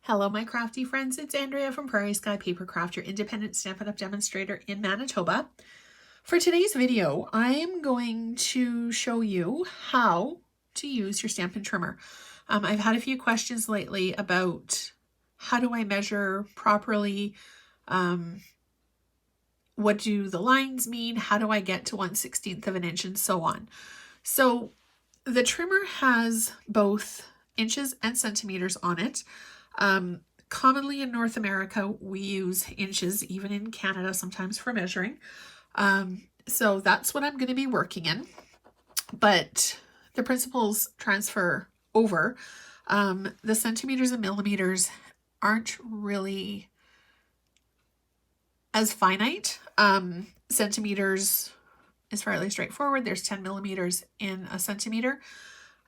Hello, my crafty friends. It's Andrea from Prairie Sky Papercraft, your independent Stampin' Up! Demonstrator in Manitoba. For today's video, I am going to show you how to use your Stampin' Trimmer. I've had a few questions lately about how do I measure properly, what do the lines mean, how do I get to 1/16 of an inch, and so on. So the trimmer has both inches and centimeters on it. Commonly in North America, we use inches, even in Canada sometimes for measuring. So that's what I'm going to be working in, but the principles transfer over. The centimeters and millimeters aren't really as finite. Centimeters is fairly straightforward. There's 10 millimeters in a centimeter,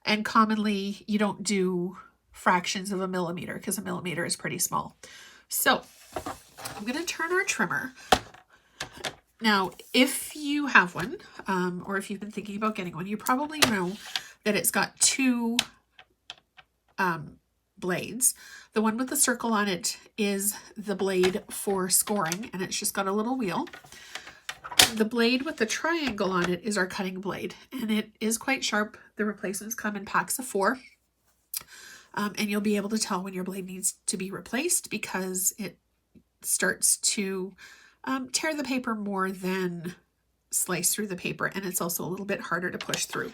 and commonly you don't do fractions of a millimeter because a millimeter is pretty small. So I'm going to turn our trimmer. Now, if you have one, or if you've been thinking about getting one, you probably know that it's got two blades. The one with the circle on it is the blade for scoring, and it's just got a little wheel. The blade with the triangle on it is our cutting blade, and it is quite sharp. The replacements come in packs of 4. And you'll be able to tell when your blade needs to be replaced because it starts to tear the paper more than slice through the paper, and it's also a little bit harder to push through.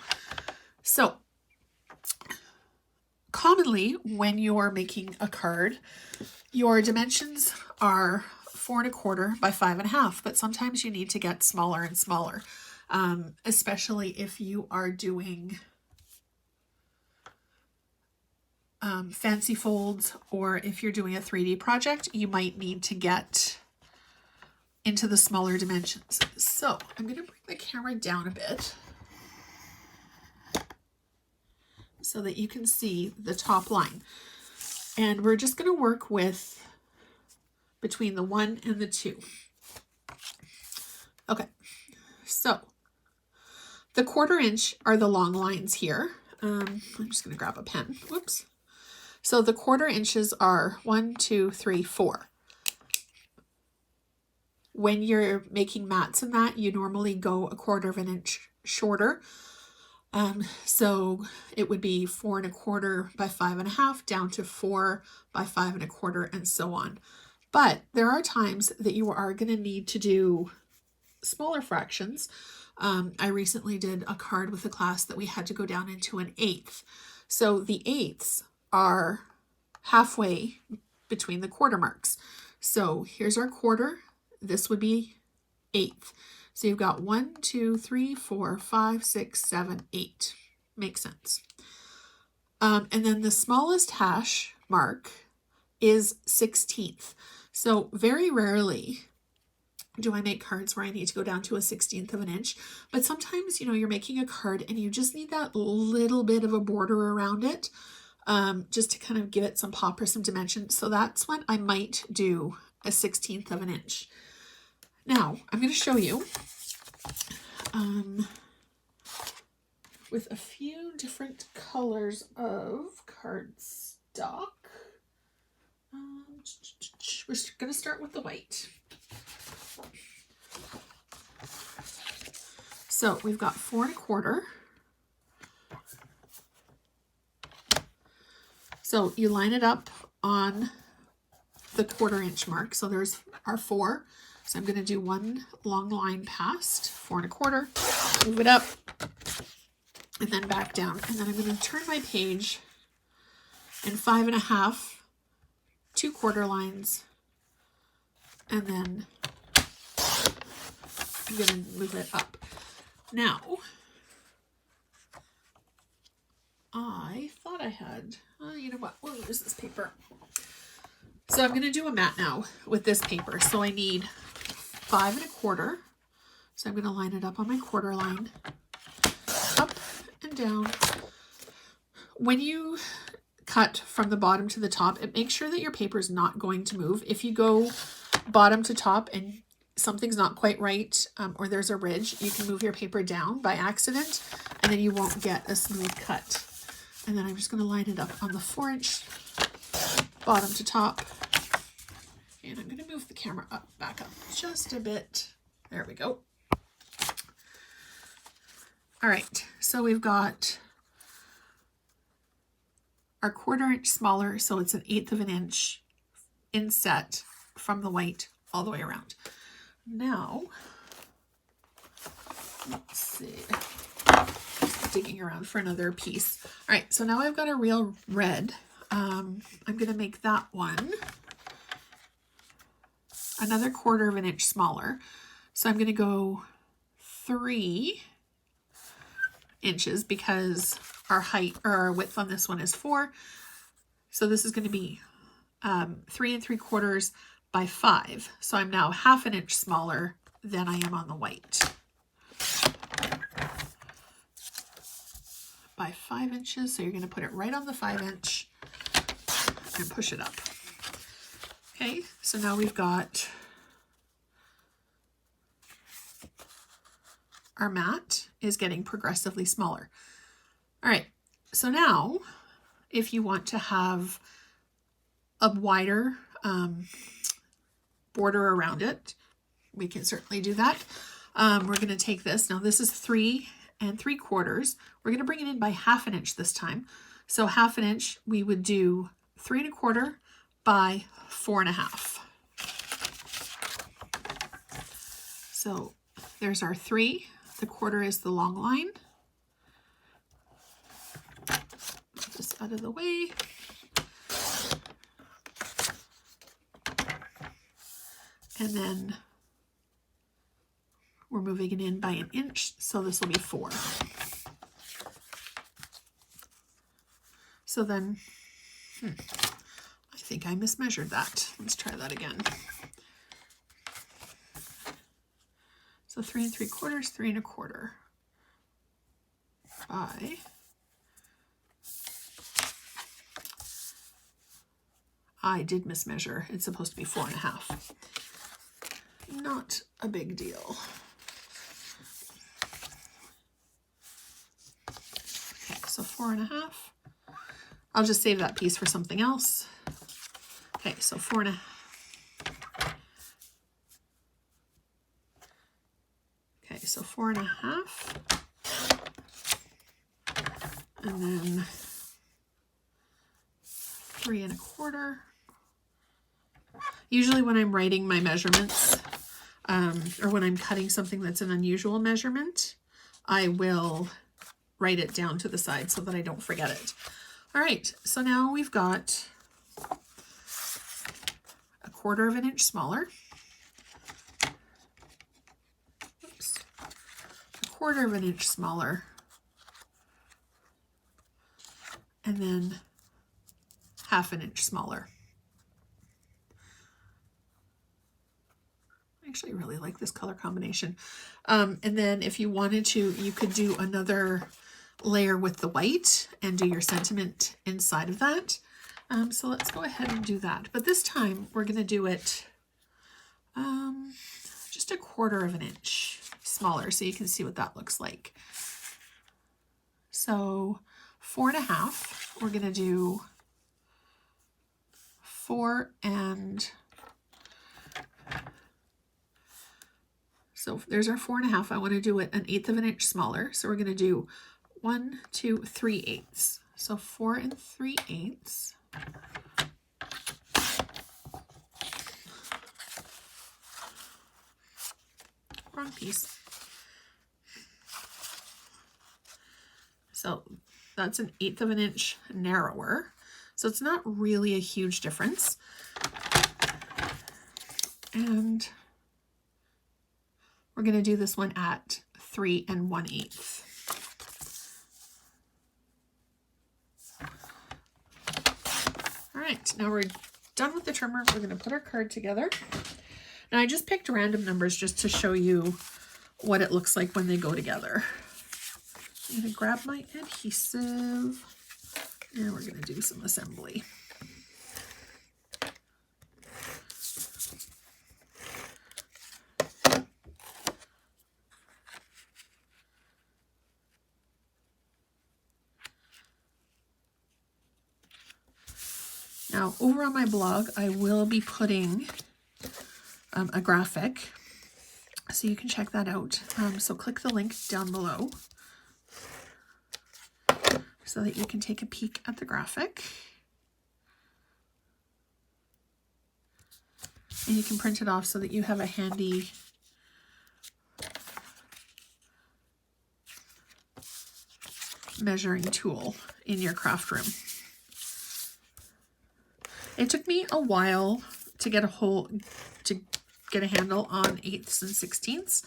So commonly when you're making a card, your dimensions are 4 1/4 by 5 1/2, but sometimes you need to get smaller and smaller, especially if you are doing fancy folds, or if you're doing a 3D project, you might need to get into the smaller dimensions. So I'm going to bring the camera down a bit so that you can see the top line. And we're just going to work with between the 1 and the 2. Okay, so the 1/4 inch are the long lines here. I'm just going to grab a pen. Whoops. So the 1/4 inches are 1, 2, 3, 4. When you're making mats in that, you normally go 1/4 inch shorter. So it would be 4 1/4 by 5 1/2 down to 4 by 5 1/4 and so on. But there are times that you are going to need to do smaller fractions. I recently did a card with a class that we had to go down into an 1/8. So the 1/8 are halfway between the 1/4 marks. So here's our 1/4. This would be 1/8. So you've got 1, 2, 3, 4, 5, 6, 7, 8. Makes sense. And then the smallest hash mark is 1/16. So very rarely do I make cards where I need to go down to a 1/16 of an inch, but sometimes, you're making a card and you just need that little bit of a border around it, just to kind of give it some pop or some dimension. So that's when I might do a 1/16 of an inch. Now I'm going to show you with a few different colors of cardstock. We're going to start with the white. So we've got 4 1/4. So you line it up on the 1/4 inch mark. So there's our 4. So I'm going to do one long line past 4 1/4, move it up, and then back down. And then I'm going to turn my page in 5 1/2, 2 1/4 lines, and then I'm going to move it up. Now, I thought I had, you know what, we'll use this paper. So I'm going to do a mat now with this paper. So I need 5 1/4. So I'm going to line it up on my 1/4 line, up and down. When you cut from the bottom to the top, it makes sure that your paper is not going to move. If you go bottom to top and something's not quite right, or there's a ridge, you can move your paper down by accident, and then you won't get a smooth cut. And then I'm just going to line it up on the 4 inch bottom to top. And I'm going to move the camera back up just a bit. There we go. All right, so we've got our 1/4 inch smaller, so it's 1/8 of an inch inset from the white all the way around. Now, let's see, digging around for another piece. All right, so now I've got a real red. I'm going to make that one another 1/4 of an inch smaller. So I'm going to go 3 inches because our height or our width on this one is 4. So this is going to be 3 3/4 by 5. So I'm now 1/2 an inch smaller than I am on the white. By 5 inches. So you're going to put it right on the 5 inch and push it up. Okay, so now we've got our mat is getting progressively smaller. All right, so now if you want to have a wider border around it, we can certainly do that. We're going to take this. Now this is 3 3/4. We're going to bring it in by 1/2 an inch this time. So 1/2 an inch, we would do 3 1/4 by 4 1/2. So there's our 3. The 1/4 is the long line. Put this out of the way. And then we're moving it in by 1 inch, so this will be 4. So then, I think I mismeasured that. Let's try that again. So 3 3/4, 3 1/4 by, I did mismeasure. It's supposed to be 4 1/2. Not a big deal. Okay, so 4 1/2. I'll just save that piece for something else. Okay, so 4 1/2. Okay, so 4 1/2. And then 3 1/4. Usually when I'm writing my measurements, or when I'm cutting something that's an unusual measurement, I will write it down to the side so that I don't forget it. All right, so now we've got a 1/4 of an inch smaller. Oops. A 1/4 of an inch smaller. And then 1/2 an inch smaller. I actually really like this color combination. And then if you wanted to, you could do another layer with the white and do your sentiment inside of that. So let's go ahead and do that. But this time we're going to do it just a 1/4 of an inch smaller so you can see what that looks like. So 4 1/2, we're going to do 4 and so there's our 4 1/2. I want to do it 1/8 of an inch smaller. So we're going to do 1 2 3/8. So 4 3/8. Wrong piece. So that's 1/8 of an inch narrower. So it's not really a huge difference. And we're going to do this one at 3 1/8. All right, now we're done with the trimmer. We're going to put our card together. Now I just picked random numbers just to show you what it looks like when they go together. I'm going to grab my adhesive and we're going to do some assembly. Now, over on my blog, I will be putting a graphic, so you can check that out. So click the link down below so that you can take a peek at the graphic. And you can print it off so that you have a handy measuring tool in your craft room. It took me a while to get a handle on 8ths and 16ths.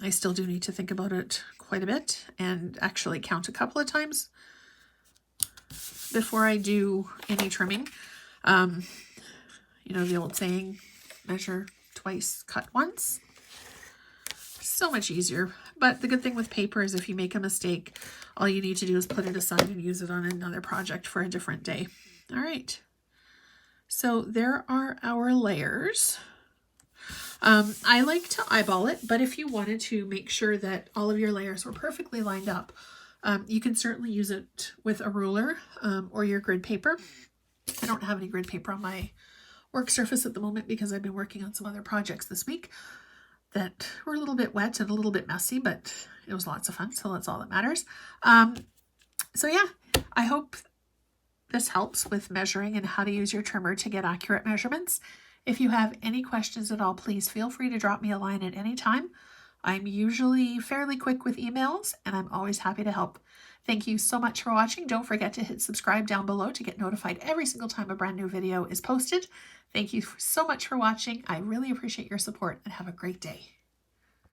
I still do need to think about it quite a bit and actually count a couple of times before I do any trimming. You know, the old saying, measure twice, cut once. So much easier. But the good thing with paper is if you make a mistake, all you need to do is put it aside and use it on another project for a different day. All right. So there are our layers. I like to eyeball it, but if you wanted to make sure that all of your layers were perfectly lined up, you can certainly use it with a ruler or your grid paper. I don't have any grid paper on my work surface at the moment because I've been working on some other projects this week that were a little bit wet and a little bit messy, but it was lots of fun, so that's all that matters. So yeah, I hope this helps with measuring and how to use your trimmer to get accurate measurements. If you have any questions at all, please feel free to drop me a line at any time. I'm usually fairly quick with emails, and I'm always happy to help. Thank you so much for watching. Don't forget to hit subscribe down below to get notified every single time a brand new video is posted. Thank you so much for watching. I really appreciate your support, and have a great day.